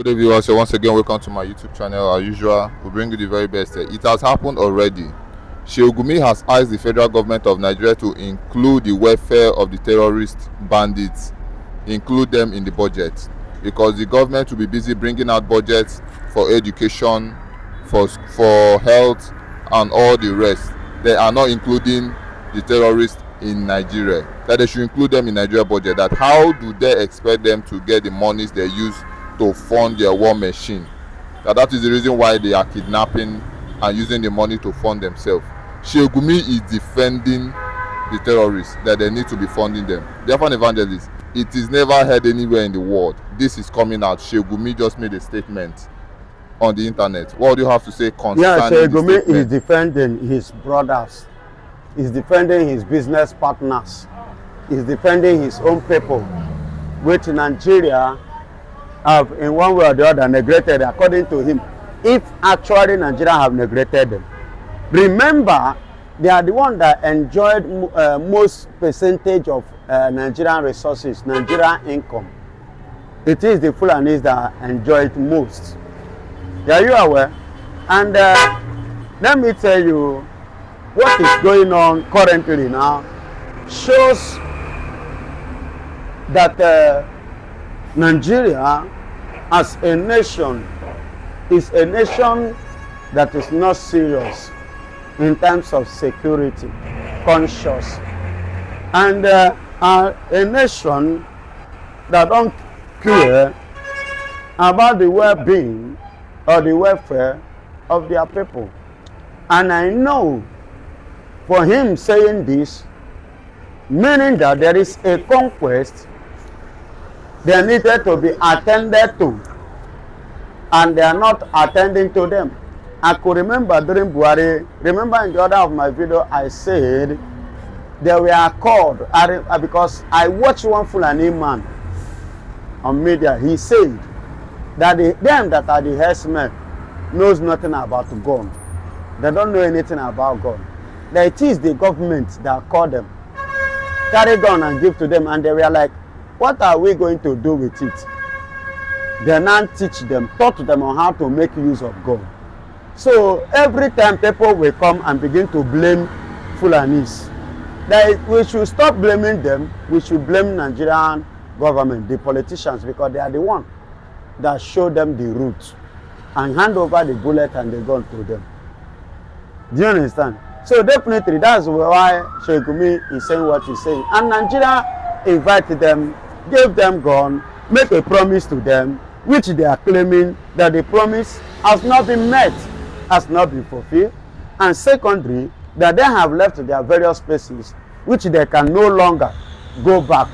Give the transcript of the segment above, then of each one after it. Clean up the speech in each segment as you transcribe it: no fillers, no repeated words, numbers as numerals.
Good day, viewers. So once again, welcome to my YouTube channel. As usual, we bring you the very best. It has happened already. Sheikh Gumi has asked the federal government of Nigeria to include the welfare of the terrorist bandits, include them in the budget, because the government will be busy bringing out budgets for education, for health, and all the rest. They are not including the terrorists in Nigeria. That they should include them in Nigeria budget. That how do they expect them to get the monies they use to fund their war machine? That is the reason why they are kidnapping and using the money to fund themselves. Sheikh Gumi is defending the terrorists, that they need to be funding them. Therefore, an evangelist, it is never heard anywhere in the world. This is coming out. Sheikh Gumi just made a statement on the internet. What do you have to say concerning Sheikh Gumi is defending his brothers. He's defending his business partners. He's defending his own people, which Nigeria have in one way or the other neglected, according to him. If actually Nigeria have neglected them. Remember, they are the one that enjoyed most percentage of Nigerian resources, Nigerian income. It is the Fulanis that enjoy it most. Are you aware? And let me tell you, what is going on currently now shows that Nigeria as a nation is a nation that is not serious in terms of security, conscious, and a nation that don't care about the well-being or the welfare of their people. And I know for him saying this, meaning that there is a conquest they needed to be attended to, and they are not attending to them. I could remember during Buhari, remember in the order of my video, I said they were called, because I watched one Fulani man on media. He said that them that are the herdsmen knows nothing about gun. They don't know anything about gun. That it is the government that called them, carry gun and give to them, and they were like, what are we going to do with it? They now teach them, taught them on how to make use of gun. So every time people will come and begin to blame Fulanis, that we should stop blaming them. We should blame Nigerian government, the politicians, because they are the one that show them the route and hand over the bullet and the gun to them. Do you understand? So definitely that's why Sheikh Gumi is saying what he's saying. And Nigeria invited them, gave them gun, make a promise to them, which they are claiming that the promise has not been met, has not been fulfilled. And secondly, that they have left their various places, which they can no longer go back.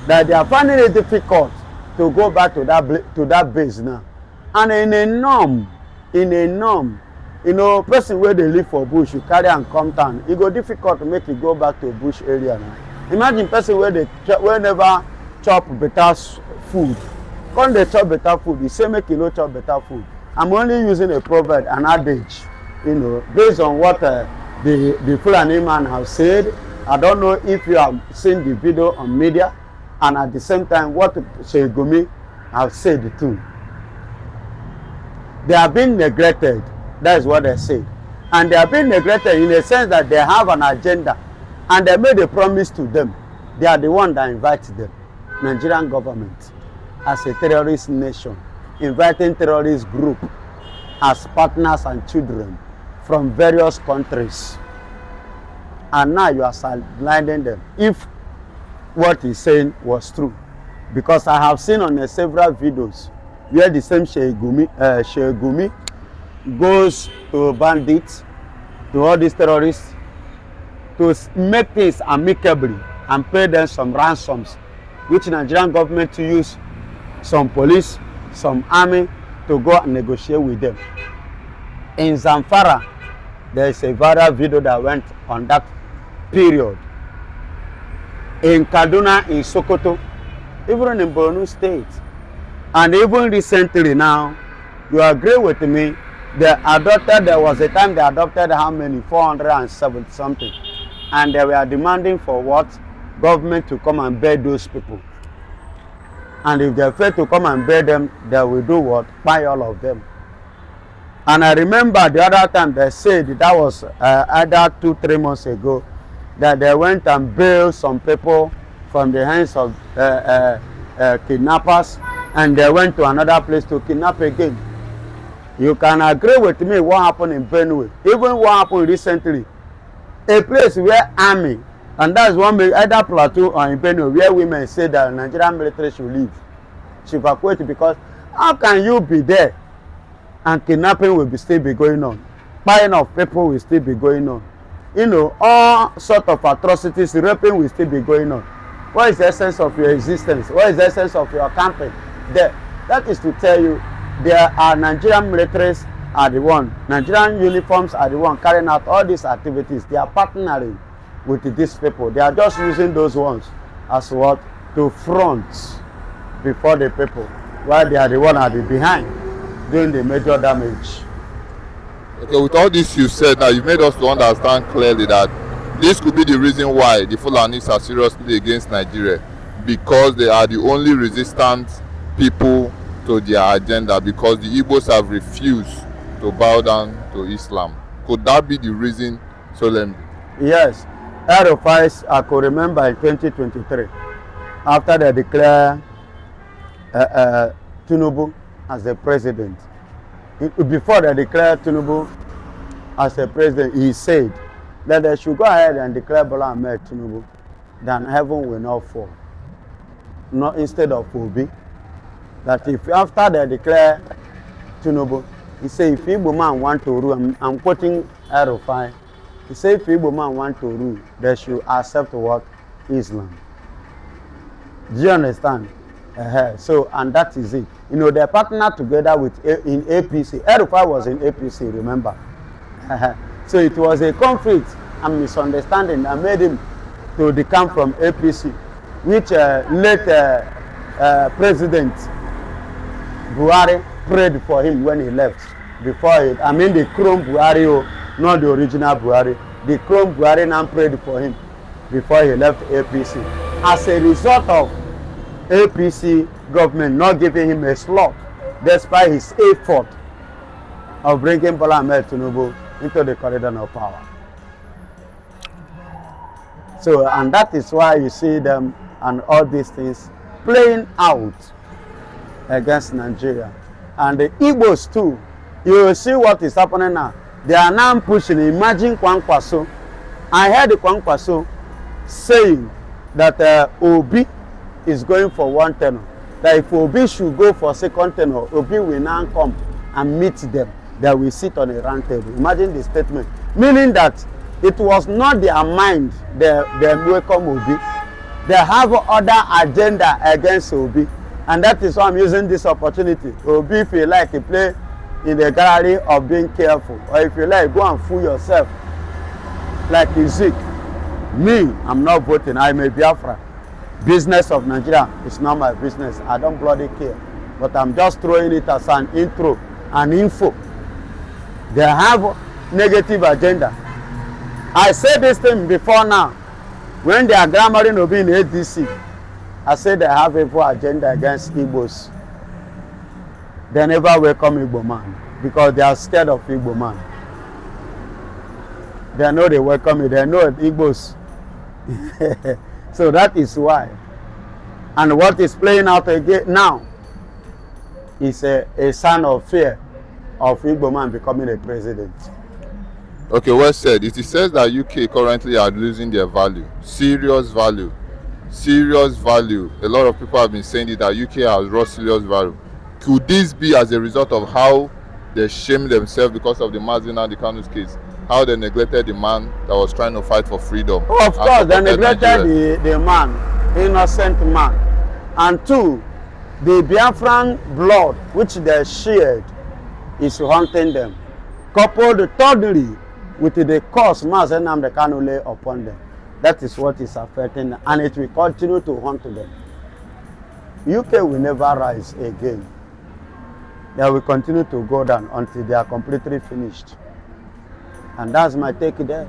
That they are finding it difficult to go back to that base now. And in a norm, you know, person where they live for bush, you carry and come down. It go difficult to make you go back to a bush area now. Imagine person where they never chop better food. When they chop better food, you say make you no chop better food. I'm only using a proverb, an adage, you know, based on what the Fulani man has said. I don't know if you have seen the video on media, and at the same time what Sheikh Gumi have said too. They are being neglected. That is what they say. And they are being neglected in the sense that they have an agenda, and they made a promise to them. They are the one that invited them. Nigerian government as a terrorist nation, inviting terrorist group as partners and children from various countries. And now you are sidelining them. If what he's saying was true. Because I have seen on several videos where the same Sheikh Gumi goes to bandits, to all these terrorists, to make things amicably and pay them some ransoms, which Nigerian government to use some police, some army to go and negotiate with them. In Zamfara, there is a viral video that went on that period. In Kaduna, in Sokoto, even in Borno State, and even recently now, you agree with me, there was a time they adopted how many? 470 something. And they were demanding for what? Government to come and bear those people. And if they fail to come and bail them, they will do what? Buy all of them. And I remember the other time they said that was either 2-3 months ago, that they went and bailed some people from the hands of kidnappers, and they went to another place to kidnap again. You can agree with me what happened in Benue, even what happened recently. A place where army, and that's one either platoon or in Benue, where women say that Nigerian military should leave, should evacuate, because how can you be there and kidnapping will still be going on, buying of people will still be going on, you know, all sort of atrocities, raping will still be going on. What is the essence of your existence? What is the essence of your camping there? That is to tell you, there are Nigerian militaries are the one, Nigerian uniforms are the one carrying out all these activities. They are partnering with these people. They are just using those ones as what? To front before the people, while they are the one at the behind doing the major damage. Okay, with all this you said now, you've made us to understand clearly that this could be the reason why the Fulanis are seriously against Nigeria, because they are the only resistant people to their agenda, because the Igbos have refused to bow down to Islam. Could that be the reason, Solemn? Yes. Defiance, I could remember in 2023, after they declared Tinubu as the president. Before they declared Tinubu as the president, he said that they should go ahead and declare Bola Ahmed Tinubu, then heaven will not fall. Not instead of Obi. That if after they declare Tinubu, he said if Igbo man want to rule, I'm quoting Erufai, he said if Igbo man want to rule, they should accept what? Islam. Do you understand? So, and that is it. You know, they partnered together with in APC. Erufai was in APC, remember? So it was a conflict and misunderstanding that made him to decamp from APC, which late President Buhari prayed for him when he left. Before it, I mean the clone Buhari, not the original Buhari. The clone Buhari now prayed for him before he left APC. As a result of APC government not giving him a slot, despite his effort of bringing Bola Ahmed Tinubu into the corridor of power. So, and that is why you see them and all these things playing out against Nigeria. And the Igbos too, you will see what is happening now. They are now pushing, imagine Kwankwaso. I heard the Kwankwaso saying that Obi is going for one tenor. That if Obi should go for second tenor, Obi will now come and meet them. They will sit on a round table. Imagine the statement. Meaning that it was not their mind they welcome Obi. They have other agenda against Obi. And that is why I'm using this opportunity. Obi, if you like, you play in the gallery of being careful. Or if you like, go and fool yourself. Like Sheikh. Me, I'm not voting. I'm a Biafra. Business of Nigeria is not my business. I don't bloody care. But I'm just throwing it as an intro, an info. They have negative agenda. I said this thing before now. When they are grammaring Obi in ADC, I said they have evil agenda against Igbos. They never welcome Igbo man because they are scared of Igbo man. They know they welcome it. They know Igbos. So that is why. And what is playing out again now is a sign of fear of Igbo man becoming a president. Okay, well said. It is said that UK currently are losing their value. Serious value. Serious value. A lot of people have been saying it, that UK has lost serious value. Could this be as a result of how they shame themselves because of the Mazina and the Kanu's case? How they neglected the man that was trying to fight for freedom? Oh, of course, they neglected the man, innocent man. And two, the Biafran blood which they shared is haunting them. Coupled thirdly with the curse Mazina and the Kanu lay upon them. That is what is affecting them, and it will continue to haunt them. UK will never rise again. They will continue to go down until they are completely finished. And that's my take there.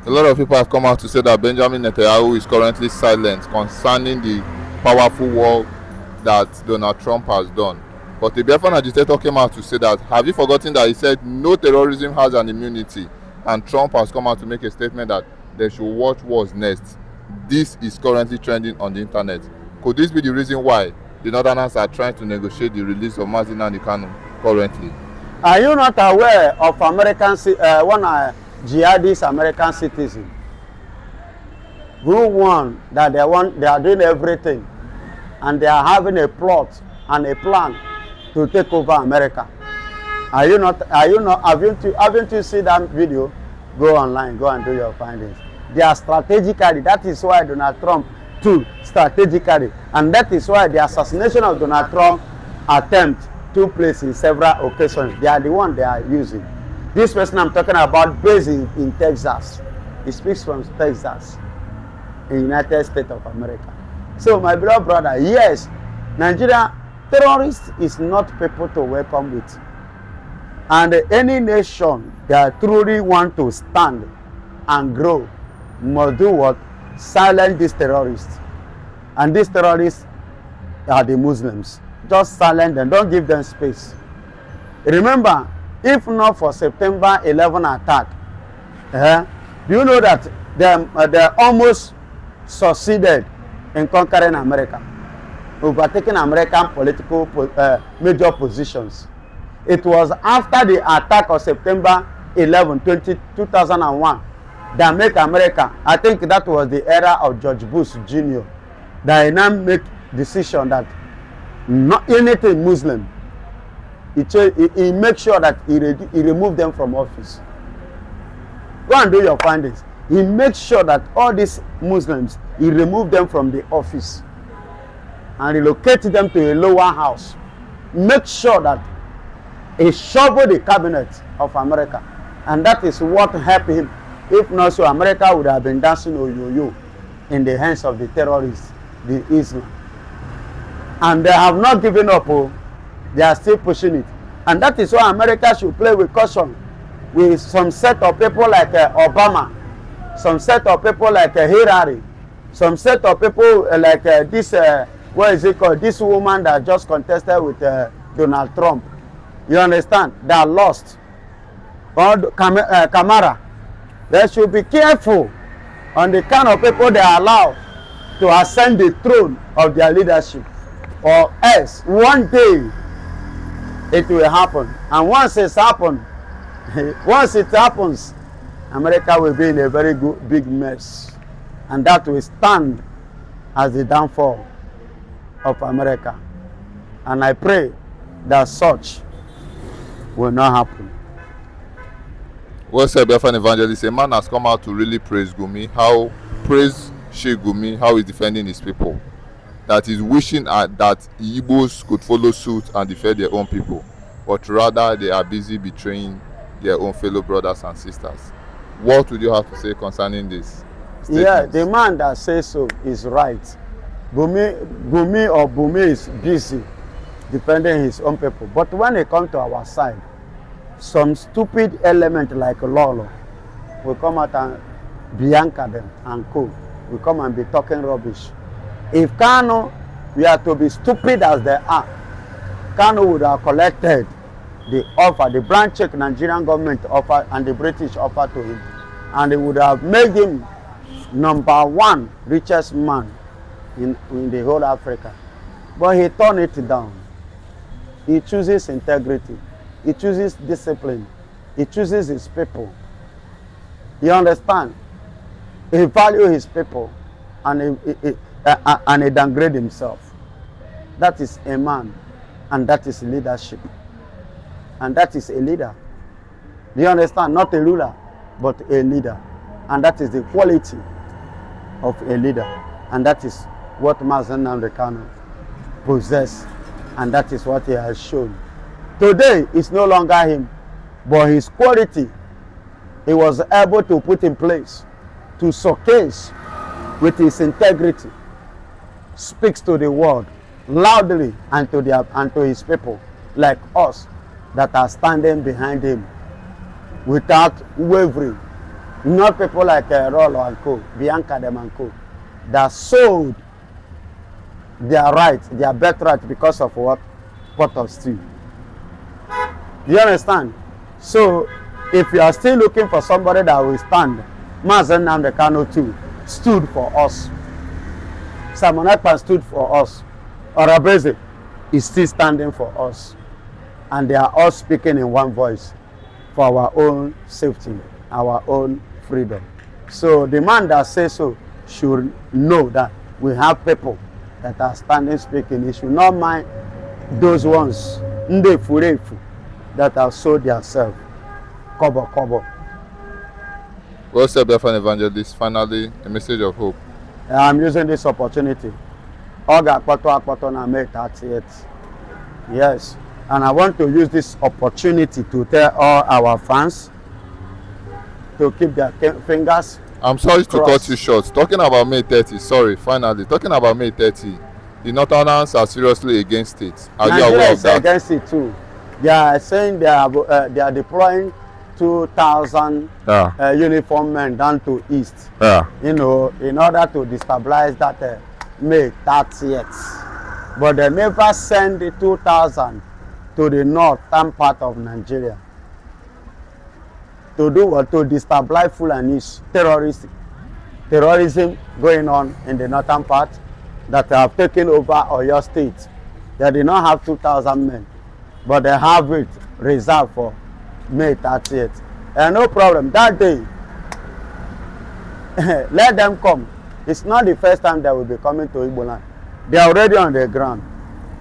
A lot of people have come out to say that Benjamin Netanyahu is currently silent concerning the powerful work that Donald Trump has done. But the Biafran agitator came out to say that, have you forgotten that he said no terrorism has an immunity? And Trump has come out to make a statement that they should watch what's next. This is currently trending on the internet. Could this be the reason why the Northerners are trying to negotiate the release of Mazi Nnamdi Kanu currently? Are you not aware of one jihadist American citizen who won that they are doing everything and they are having a plot and a plan to take over America? Haven't you seen that video? Go online, go and do your findings. They are strategically, that is why Donald Trump took strategically, and that is why the assassination of Donald Trump attempt took place in several occasions. They are the one they are using. This person I'm talking about based in Texas. He speaks from Texas, in United States of America. So my beloved brother, yes, Nigeria, terrorists is not people to welcome with. And any nation that truly want to stand and grow must do what? Silence these terrorists. And these terrorists are the Muslims. Just silence them. Don't give them space. Remember, if not for September 11 attack, do you know that they almost succeeded in conquering America, overtaking American political major positions? It was after the attack of September 11, 2001 that make America, I think that was the era of George Bush Jr., that he now make decision that not anything Muslim, he make sure that he remove them from office. Go and do your findings. He makes sure that all these Muslims, he remove them from the office and relocate them to a lower house. Make sure that he shoveled the cabinet of America, and that is what helped him. If not so, America would have been dancing oyo-yo in the hands of the terrorists, the Islam. And they have not given up. They are still pushing it. And that is why America should play with caution with some set of people like Obama, some set of people like Hillary, some set of people like this, what is it called? This woman that just contested with Donald Trump. You understand? They are lost. Or Kamara. They should be careful on the kind of people they allow to ascend the throne of their leadership. Or else, one day, it will happen. And once it happens, America will be in a very big mess. And that will stand as the downfall of America. And I pray that such will not happen. Well said, Biafran evangelist. A man has come out to really praise Gumi, praise Sheikh Gumi, how he's defending his people. That he's wishing that Igbos could follow suit and defend their own people, but rather they are busy betraying their own fellow brothers and sisters. What would you have to say concerning this statement? Yeah, the man that says so is right. Gumi is busy defending his own people. But when it comes to our side, some stupid element like Lolo will come out and Bianca them and co. will come and be talking rubbish. If Kanu were to be stupid as they are, Kanu would have collected the offer, the blank check Nigerian government offer and the British offer to him, and it would have made him #1 richest man in the whole Africa. But he turned it down. He chooses integrity. He chooses discipline. He chooses his people. You understand? He values his people and he downgrade himself. That is a man, and that is leadership. And that is a leader. Do you understand? Not a ruler, but a leader. And that is the quality of a leader. And that is what Mazi Nnamdi Kanu possesses. And that is what he has shown. Today, it's no longer him, but his quality, he was able to put in place to showcase with his integrity, speaks to the world loudly and to his people like us that are standing behind him without wavering. Not people like Rollo and Co, Bianca them and Co, that sold their right, their birthright because of what? Pot of stew. You understand? So, if you are still looking for somebody that will stand, Mazen Namdekano too stood for us. Simon Ekpan stood for us. Orabeze is still standing for us. And they are all speaking in one voice for our own safety, our own freedom. So the man that says so should know that we have people that are standing speaking. He should not mind those ones that have sold themselves. Kobo. Well said, Biafran evangelist. Finally, a message of hope. I'm using this opportunity. Oga Akpato na May 30th. Yes. And I want to use this opportunity to tell all our fans to keep their fingers I'm sorry crossed. to cut you short. Talking about May 30, finally. Talking about May 30, the Northerners are seriously against it. Are you aware of that? Against it too. They are saying they are deploying 2,000 uniformed men down to east. Yeah. In order to destabilize that May 30th. But they never send the 2,000 to the northern part of Nigeria. To do what? To destabilize Fulani's terrorism going on in the northern part that have taken over Oyo State. They did not have 2,000 men, but they have it reserved for May 30th. And no problem. That day, let them come. It's not the first time they will be coming to Igbo land. They are already on the ground,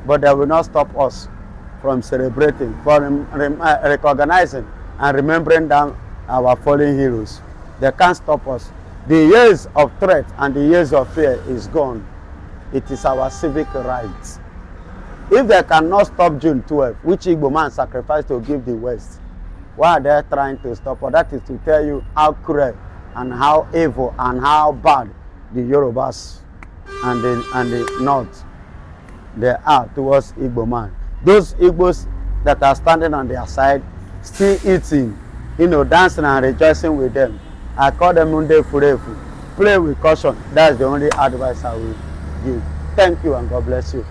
but they will not stop us from celebrating, from recognizing and remembering them, our fallen heroes. They can't stop us. The years of threat and the years of fear is gone. It is our civic right. If they cannot stop June 12, which Igbo man sacrificed to give the West, why are they trying to stop us? That is to tell you how cruel and how evil and how bad the Yorubas and the North they are towards Igbo man. Those Igbos that are standing on their side, still eating, dancing and rejoicing with them. I call them Munde Furefu. Play with caution. That's the only advice I will give. Thank you and God bless you.